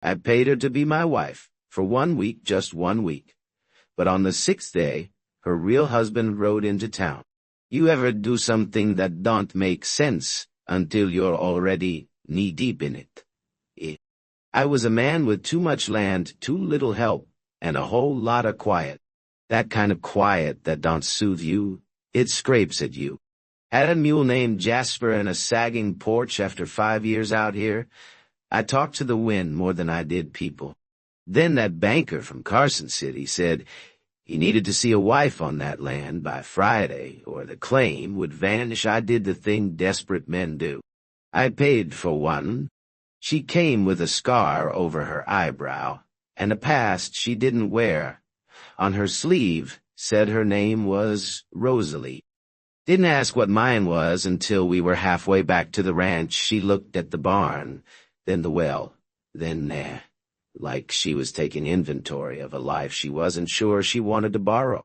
I paid her to be my wife, for 1 week, just 1 week. But on the 6th day, her real husband rode into town. You ever do something that don't make sense until you're already knee-deep in it? I was a man with too much land, too little help, and a whole lot of quiet. That kind of quiet that don't soothe you, it scrapes at you. Had a mule named Jasper and a sagging porch after 5 years out here. I talked to the wind more than I did people. Then that banker from Carson City said he needed to see a wife on that land by Friday, or the claim would vanish. I did the thing desperate men do. I paid for one. She came with a scar over her eyebrow, and a past she didn't wear. On her sleeve said her name was Rosalie. Didn't ask what mine was until we were halfway back to the ranch. She looked at the barn, then the well, then there, like she was taking inventory of a life she wasn't sure she wanted to borrow.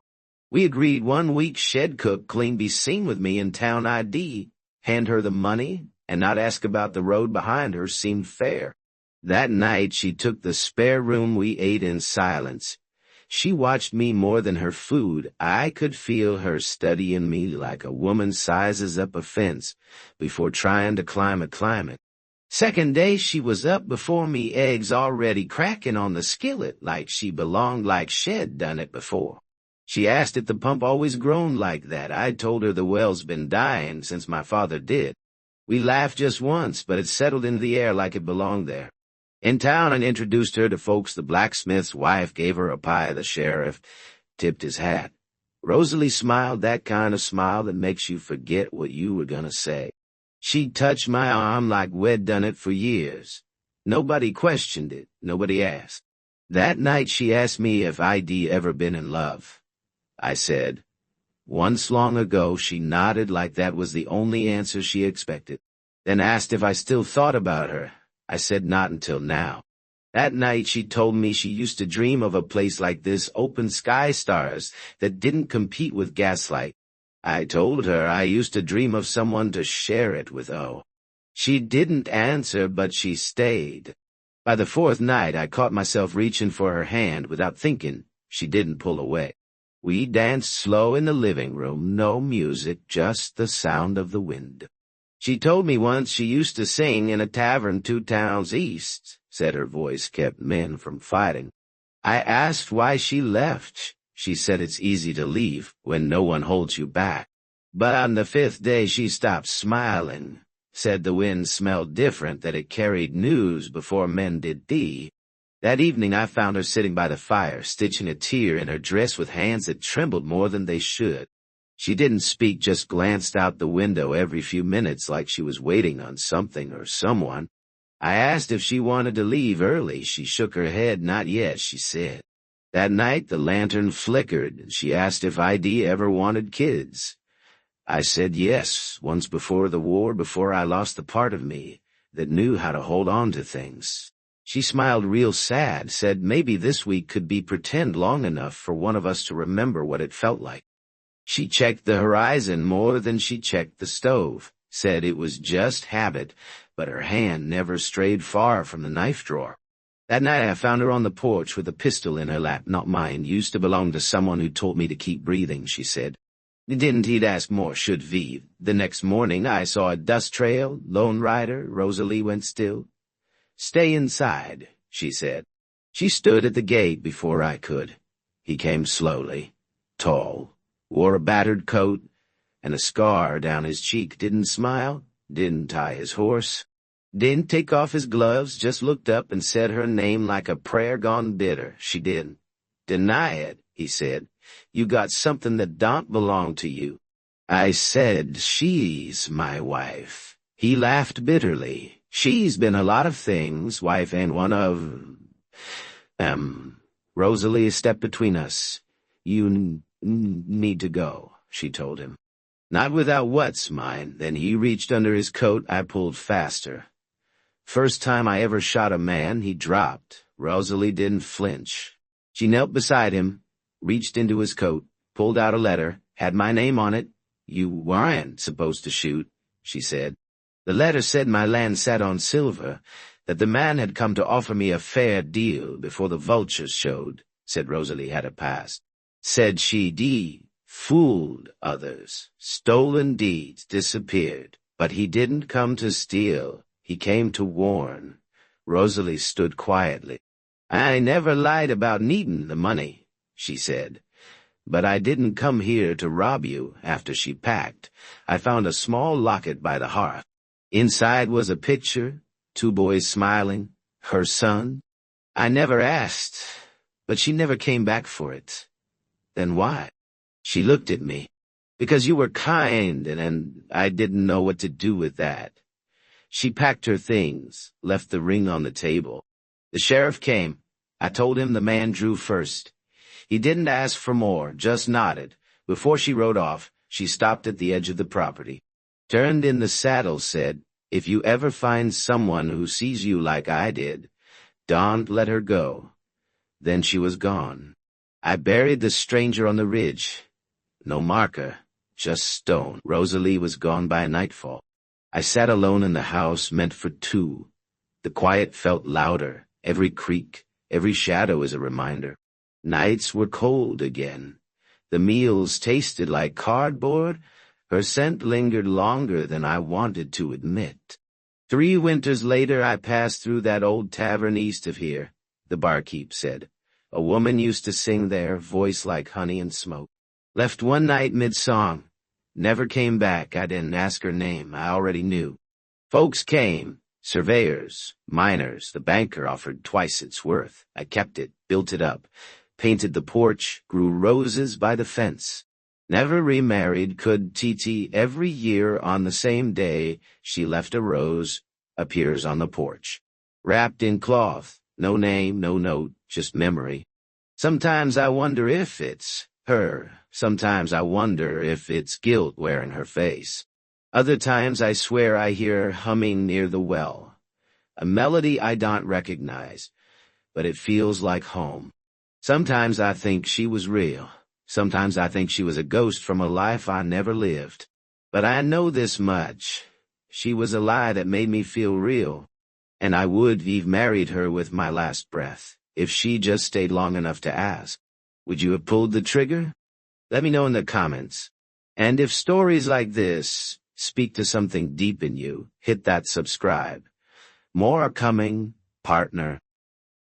We agreed 1 week shed cook clean be seen with me in town ID, hand her the money, and not ask about the road behind her seemed fair. That night she took the spare room. We ate in silence. She watched me more than her food. I could feel her studying me like a woman sizes up a fence before trying to climb it. Second day she was up before me, eggs already cracking on the skillet like she belonged, like she'd done it before. She asked if the pump always groaned like that. I told her the well's been dying since my father did. We laughed just once, but it settled into the air like it belonged there. In town, I introduced her to folks. The blacksmith's wife gave her a pie. The sheriff tipped his hat. Rosalie smiled, that kind of smile that makes you forget what you were gonna say. She touched my arm like we'd done it for years. Nobody questioned it. Nobody asked. That night she asked me if I'd ever been in love. I said, once long ago. She nodded like that was the only answer she expected. Then asked if I still thought about her. I said not until now. That night she told me she used to dream of a place like this, open sky, stars that didn't compete with gaslight. I told her I used to dream of someone to share it with. Oh. She didn't answer, but she stayed. By the 4th night I caught myself reaching for her hand without thinking. She didn't pull away. We danced slow in the living room, no music, just the sound of the wind. She told me once she used to sing in a tavern 2 towns east, said her voice kept men from fighting. I asked why she left. She said it's easy to leave when no one holds you back. But on the 5th day she stopped smiling, said the wind smelled different, that it carried news before men did. That evening I found her sitting by the fire, stitching a tear in her dress with hands that trembled more than they should. She didn't speak, just glanced out the window every few minutes like she was waiting on something or someone. I asked if she wanted to leave early. She shook her head. Not yet, she said. That night the lantern flickered, and she asked if I'd ever wanted kids. I said yes, once before the war, before I lost the part of me that knew how to hold on to things. She smiled real sad, said maybe this week could be pretend long enough for one of us to remember what it felt like. She checked the horizon more than she checked the stove, said it was just habit, but her hand never strayed far from the knife drawer. That night I found her on the porch with a pistol in her lap. Not mine, used to belong to someone who taught me to keep breathing, she said. Didn't he'd ask more, should we? The next morning I saw a dust trail, lone rider. Rosalie went still. Stay inside, she said. She stood at the gate before I could. He came slowly, tall, wore a battered coat and a scar down his cheek. Didn't smile, didn't tie his horse, didn't take off his gloves, just looked up and said her name like a prayer gone bitter. She didn't deny it, he said. You got something that don't belong to you. I said, she's my wife. He laughed bitterly. She's been a lot of things, wife and one of, Rosalie stepped between us. You need to go, she told him. Not without what's mine. Then he reached under his coat. I pulled faster. First time I ever shot a man, he dropped. Rosalie didn't flinch. She knelt beside him, reached into his coat, pulled out a letter, had my name on it. You weren't supposed to shoot, she said. The letter said my land sat on silver, That the man had come to offer me a fair deal before the vultures showed, said Rosalie had a past. Said she'd fooled others, stolen deeds, disappeared. But he didn't come to steal, he came to warn. Rosalie stood quietly. I never lied about needing the money, she said. But I didn't come here to rob you. After she packed, I found a small locket by the hearth. Inside was a picture, 2 boys smiling, her son. I never asked, but she never came back for it. Then why? She looked at me. Because you were kind, and I didn't know what to do with that. She packed her things, left the ring on the table. The sheriff came. I told him the man drew first. He didn't ask for more, just nodded. Before she rode off, she stopped at the edge of the property. Turned in the saddle, said, if you ever find someone who sees you like I did, don't let her go. Then she was gone. I buried the stranger on the ridge. No marker, just stone. Rosalie was gone by nightfall. I sat alone in the house meant for 2. The quiet felt louder, every creak, every shadow is a reminder. Nights were cold again. The meals tasted like cardboard. Her scent lingered longer than I wanted to admit. 3 winters later I passed through that old tavern east of here, the barkeep said. A woman used to sing there, voice like honey and smoke. Left one night mid-song. Never came back. I didn't ask her name. I already knew. Folks came. Surveyors, miners. The banker offered twice its worth. I kept it, built it up, painted the porch, grew roses by the fence. Never remarried, could TT. Every year on the same day, she left a rose, appears on the porch. Wrapped in cloth. No name, no note, just memory. Sometimes I wonder if it's her. Sometimes I wonder if it's guilt wearing her face. Other times I swear I hear her humming near the well. A melody I don't recognize, but it feels like home. Sometimes I think she was real. Sometimes I think she was a ghost from a life I never lived. But I know this much. She was a lie that made me feel real. And I would have married her with my last breath, if she just stayed long enough to ask. Would you have pulled the trigger? Let me know in the comments. And if stories like this speak to something deep in you, hit that subscribe. More are coming, partner.